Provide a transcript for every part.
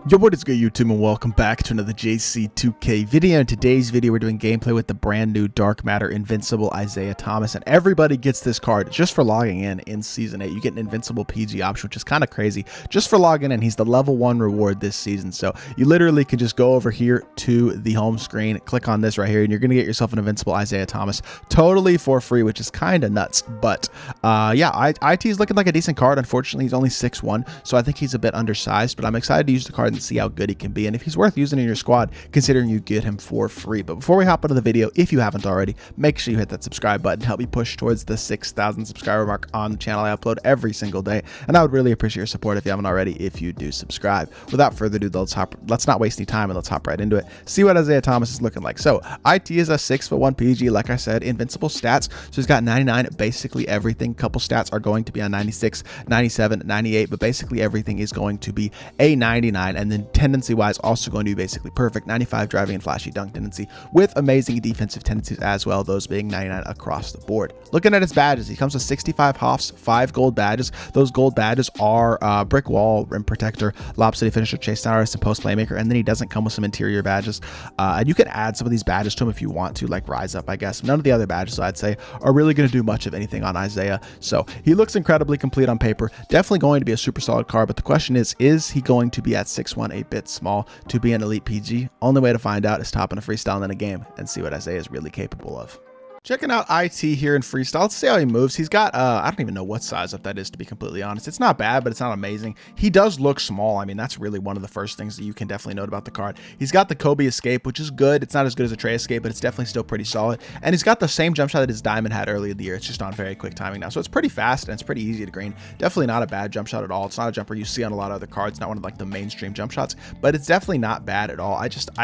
Yo, what is good, YouTube, and welcome back to another JC2K video. In today's video, we're doing gameplay with the brand new Dark Matter Invincible ISIAH Thomas, and everybody gets this card just for logging in Season 8. You get an Invincible PG option, which is kind of crazy, just for logging in. He's the level 1 reward this season, so you literally can just go over here to the home screen, click on this right here, and you're going to get yourself an Invincible ISIAH Thomas totally for free, which is kind of nuts. But yeah, IT is looking like a decent card. Unfortunately, he's only 6'1", so I think he's a bit undersized, but I'm excited to use the card and see how good he can be, and if he's worth using in your squad, considering you get him for free. But before we hop into the video, if you haven't already, make sure you hit that subscribe button, help me push towards the 6,000 subscriber mark on the channel. I upload every single day, and I would really appreciate your support if you haven't already, if you do subscribe. Without further ado, let's not waste any time and let's hop right into it, see what ISIAH Thomas is looking like. So IT is a 6'1" PG, like I said, invincible stats, so he's got 99 basically everything. Couple stats are going to be on 96, 97, 98, but basically everything is going to be a 99, and then tendency wise also going to be basically perfect. 95 driving and flashy dunk tendency with amazing defensive tendencies as well, those being 99 across the board. Looking at his badges, he comes with 65 Hoffs, 5 gold badges. Those gold badges are brick wall, rim protector, lob city finisher, chase down artist, and post playmaker, and then he doesn't come with some interior badges, and you can add some of these badges to him if you want to, like rise up, I guess. None of the other badges, I'd say, are really going to do much of anything on ISIAH, so he looks incredibly complete on paper. Definitely going to be a super solid card, but the question is he going to be at 6'1", a bit small to be an elite PG? Only way to find out is top in a freestyle in a game and see what ISIAH is really capable of. Checking out IT here in freestyle. Let's see how he moves. He's got, I don't even know what size up that is, to be completely honest. It's not bad, but it's not amazing. He does look small. I mean, that's really one of the first things that you can definitely note about the card. He's got the Kobe escape, which is good. It's not as good as a Trey escape, but it's definitely still pretty solid. And he's got the same jump shot that his Diamond had earlier in the year. It's just on very quick timing now. So it's pretty fast and it's pretty easy to green. Definitely not a bad jump shot at all. It's not a jumper you see on a lot of other cards, not one of like the mainstream jump shots, but it's definitely not bad at all.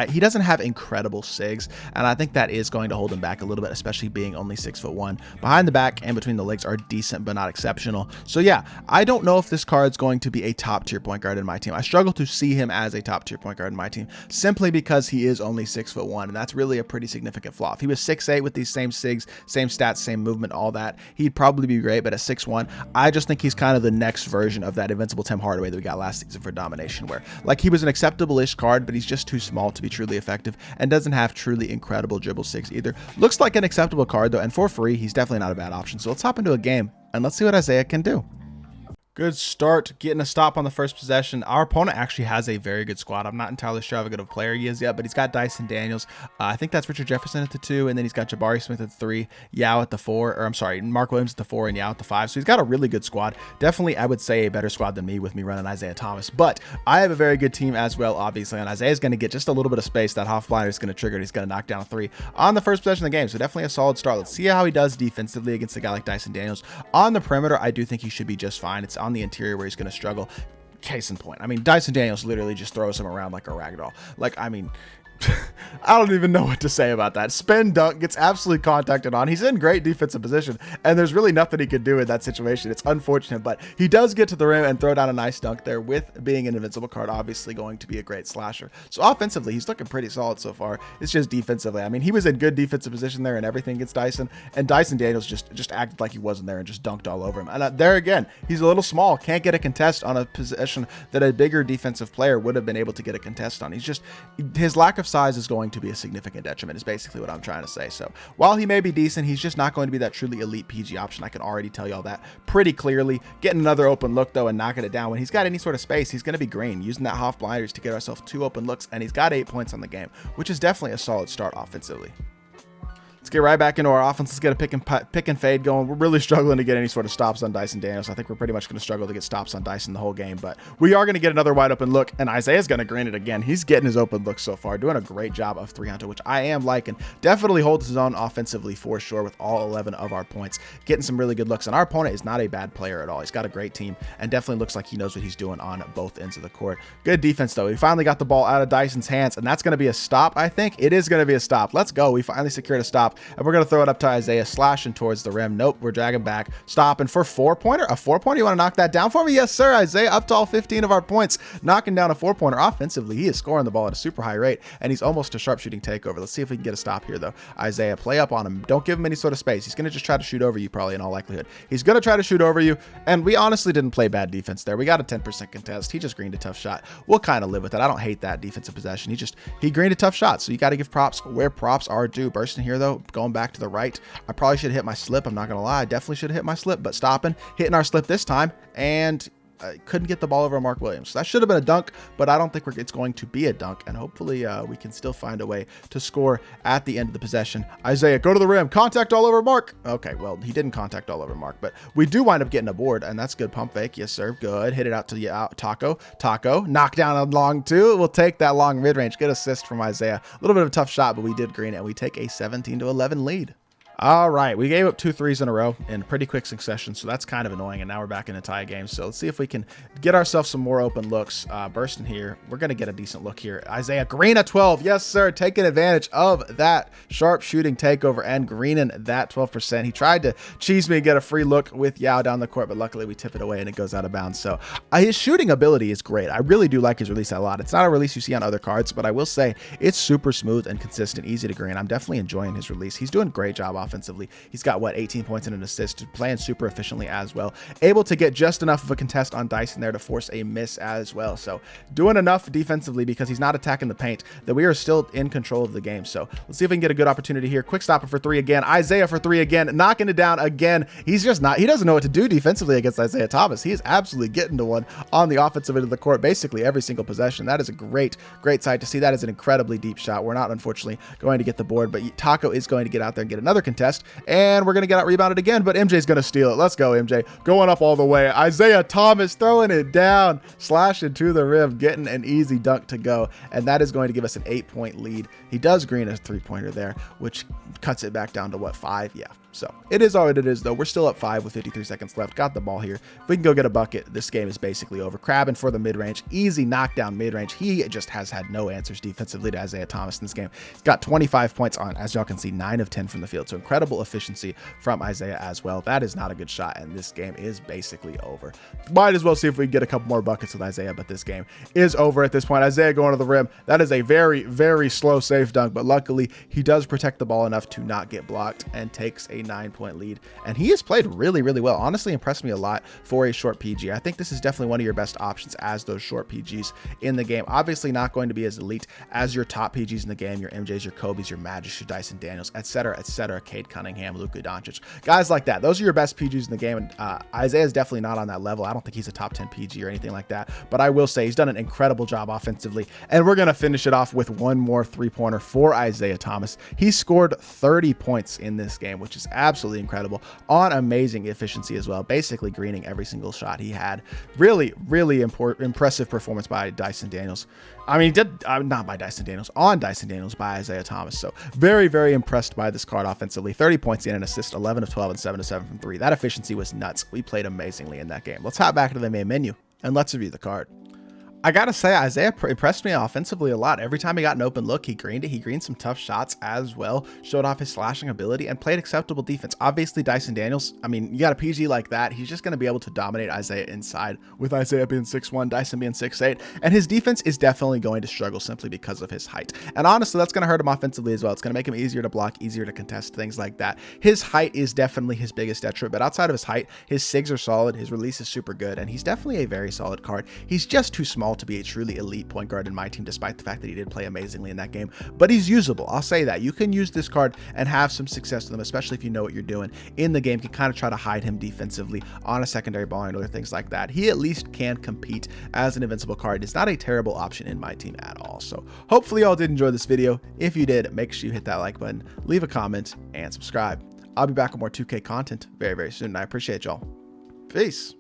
He doesn't have incredible SIGs, and I think that is going to hold him back a little bit, especially being only 6'1". Behind the back and between the legs are decent but not exceptional. So yeah, I don't know if this card is going to be a top tier point guard in my team. I struggle to see him as a top tier point guard in my team simply because he is only 6'1", and that's really a pretty significant flaw. If he was 6'8" with these same SIGs, same stats, same movement, all that, he'd probably be great, but at 6'1", I just think he's kind of the next version of that Invincible Tim Hardaway that we got last season for Domination, where like he was an acceptable-ish card, but he's just too small to be truly effective and doesn't have truly incredible dribble SIGs either. Looks like an acceptable card though, and for free, he's definitely not a bad option. So let's hop into a game and let's see what ISIAH can do. Good start, getting a stop on the first possession. Our opponent actually has a very good squad. I'm not entirely sure how good of a player he is yet, but he's got Dyson Daniels. I think that's Richard Jefferson at the 2, and then he's got Jabari Smith at the 3, Yao at the 4, or I'm sorry, Mark Williams at the 4 and Yao at the 5. So he's got a really good squad. Definitely, I would say a better squad than me with me running ISIAH Thomas, but I have a very good team as well, obviously, and ISIAH is going to get just a little bit of space. That Hoff blinder is going to trigger, and he's going to knock down a 3 on the first possession of the game. So definitely a solid start. Let's see how he does defensively against a guy like Dyson Daniels. On the perimeter, I do think he should be just fine. It's on the interior where he's going to struggle. Case in point, I mean, Dyson Daniels literally just throws him around like a ragdoll. Like, I mean, I don't even know what to say about that. Spin dunk, gets absolutely contacted on. He's in great defensive position, and there's really nothing he could do in that situation. It's unfortunate, but he does get to the rim and throw down a nice dunk there. With being an invincible card, obviously going to be a great slasher. So offensively, he's looking pretty solid so far. It's just defensively, I mean, he was in good defensive position there and everything against Dyson, and Dyson Daniels just acted like he wasn't there and just dunked all over him. And there again, he's a little small, can't get a contest on a possession that a bigger defensive player would have been able to get a contest on. He's just, his lack of size is going to be a significant detriment, is basically what I'm trying to say. So while he may be decent, he's just not going to be that truly elite PG option. I can already tell y'all that pretty clearly. Getting another open look though and knocking it down, when he's got any sort of space, he's going to be green, using that Hoff blinders to get ourselves 2 open looks, and he's got 8 points on the game, which is definitely a solid start offensively. Let's get right back into our offense. Let's get a pick and fade going. We're really struggling to get any sort of stops on Dyson Daniels. I think we're pretty much going to struggle to get stops on Dyson the whole game, but we are going to get another wide open look, and ISIAH's going to green it again. He's getting his open look so far, doing a great job of 300, which I am liking. Definitely holds his own offensively for sure with all 11 of our points, getting some really good looks. And our opponent is not a bad player at all. He's got a great team and definitely looks like he knows what he's doing on both ends of the court. Good defense though. We finally got the ball out of Dyson's hands, and that's going to be a stop. I think it is going to be a stop. Let's go. We finally secured a stop blocked, and we're going to throw it up to Isaiah, slashing towards the rim. Nope, we're dragging back, stopping for 4-pointer. A 4-pointer, you want to knock that down for me? Yes, sir, Isaiah, up to all 15 of our points, knocking down a 4-pointer. Offensively, he is scoring the ball at a super high rate, and he's almost a sharpshooting takeover. Let's see if we can get a stop here, though. Isaiah, play up on him. Don't give him any sort of space. He's going to just try to shoot over you, probably in all likelihood. He's going to try to shoot over you, and we honestly didn't play bad defense there. We got a 10% contest. He just greened a tough shot. We'll kind of live with it. I don't hate that defensive possession. He greened a tough shot, so you got to give props where props are due. Bursting here, though, going back to the right. I probably should have hit my slip. I'm not going to lie. I definitely should have hit my slip, but stopping, hitting our slip this time, and couldn't get the ball over Mark Williams. So that should have been a dunk, but I don't think it's going to be a dunk, and hopefully we can still find a way to score at the end of the possession. Isaiah, go to the rim, contact all over Mark. Okay, well, he didn't contact all over Mark, but we do wind up getting a board, and that's good. Pump fake, yes sir, good. Hit it out to the Taco, knock down on long two. We'll take that long mid-range. Good assist from Isaiah. A little bit of a tough shot, but we did green it, and we take a 17-11 lead. All right, we gave up 2 threes in a row in pretty quick succession, so that's kind of annoying, and now we're back in a tie game. So let's see if we can get ourselves some more open looks. Bursting here, we're going to get a decent look here. Isaiah, green at 12. Yes, sir, taking advantage of that sharp shooting takeover and greening that 12%. He tried to cheese me and get a free look with Yao down the court, but luckily we tip it away and it goes out of bounds. So his shooting ability is great. I really do like his release a lot. It's not a release you see on other cards, but I will say it's super smooth and consistent, easy to green. I'm definitely enjoying his release. He's doing a great job offensively. He's got, what, 18 points and an assist, playing super efficiently as well. Able to get just enough of a contest on Dyson there to force a miss as well. So doing enough defensively because he's not attacking the paint that we are still in control of the game. So let's see if we can get a good opportunity here. Quick stopper for 3 again. Isaiah for 3 again, knocking it down again. He's just not, he doesn't know what to do defensively against Isaiah Thomas. He is absolutely getting to one on the offensive end of the court basically every single possession. That is a great sight to see. That is an incredibly deep shot. We're not, unfortunately, going to get the board, but Taco is going to get out there and get another contest, and we're going to get out rebounded again, but MJ's going to steal it. Let's go, MJ. Going up all the way. Isaiah Thomas throwing it down, slashing to the rim, getting an easy dunk to go, and that is going to give us an 8-point lead. He does green a 3-pointer there, which cuts it back down to, what, 5? Yeah. So it is all it is, though. We're still up 5 with 53 seconds left. Got the ball here. If we can go get a bucket, this game is basically over. Crabbing for the mid-range. Easy knockdown mid-range. He just has had no answers defensively to Isaiah Thomas in this game. He's got 25 points on, as y'all can see, 9 of 10 from the field. So incredible efficiency from Isaiah as well. That is not a good shot, and this game is basically over. Might as well see if we can get a couple more buckets with Isaiah, but this game is over at this point. Isaiah going to the rim. That is a very slow, safe dunk, but luckily he does protect the ball enough to not get blocked and takes a 9-point lead. And he has played really well. Honestly, impressed me a lot for a short PG. I think this is definitely one of your best options as those short PGs in the game. Obviously not going to be as elite as your top PGs in the game, your MJs, your Kobe's, your Magic, your Dyson Daniels, etc. Cade Cunningham, Luka Doncic, guys like that. Those are your best PGs in the game, and Isaiah is definitely not on that level. I don't think he's a top 10 PG or anything like that, but I will say he's done an incredible job offensively, and we're going to finish it off with one more 3-pointer for Isaiah Thomas. He scored 30 points in this game, which is absolutely incredible, on amazing efficiency as well, basically greening every single shot he had. Really impressive performance by Dyson Daniels. I mean, not by Dyson Daniels, on Dyson Daniels by Isaiah Thomas. So very impressed by this card offensively. 30 points in an assist, 11 of 12, and 7 of 7 from 3. That efficiency was nuts. We played amazingly in that game. Let's hop back to the main menu and let's review the card. I gotta say, Isaiah impressed me offensively a lot. Every time he got an open look, he greened it. He greened some tough shots as well, showed off his slashing ability, and played acceptable defense. Obviously, Dyson Daniels, I mean, you got a PG like that, he's just gonna be able to dominate Isaiah inside, with Isaiah being 6'1", Dyson being 6'8", and his defense is definitely going to struggle simply because of his height. And honestly, that's gonna hurt him offensively as well. It's gonna make him easier to block, easier to contest, things like that. His height is definitely his biggest detriment, but outside of his height, his SIGs are solid, his release is super good, and he's definitely a very solid card. He's just too small to be a truly elite point guard in my team, despite the fact that he did play amazingly in that game, but he's usable. I'll say that. You can use this card and have some success with him, especially if you know what you're doing in the game. You can kind of try to hide him defensively on a secondary ball and other things like that. He at least can compete as an invincible card. It's not a terrible option in my team at all. So hopefully y'all did enjoy this video. If you did, make sure you hit that like button, leave a comment, and subscribe. I'll be back with more 2K content very soon, and I appreciate y'all. Peace.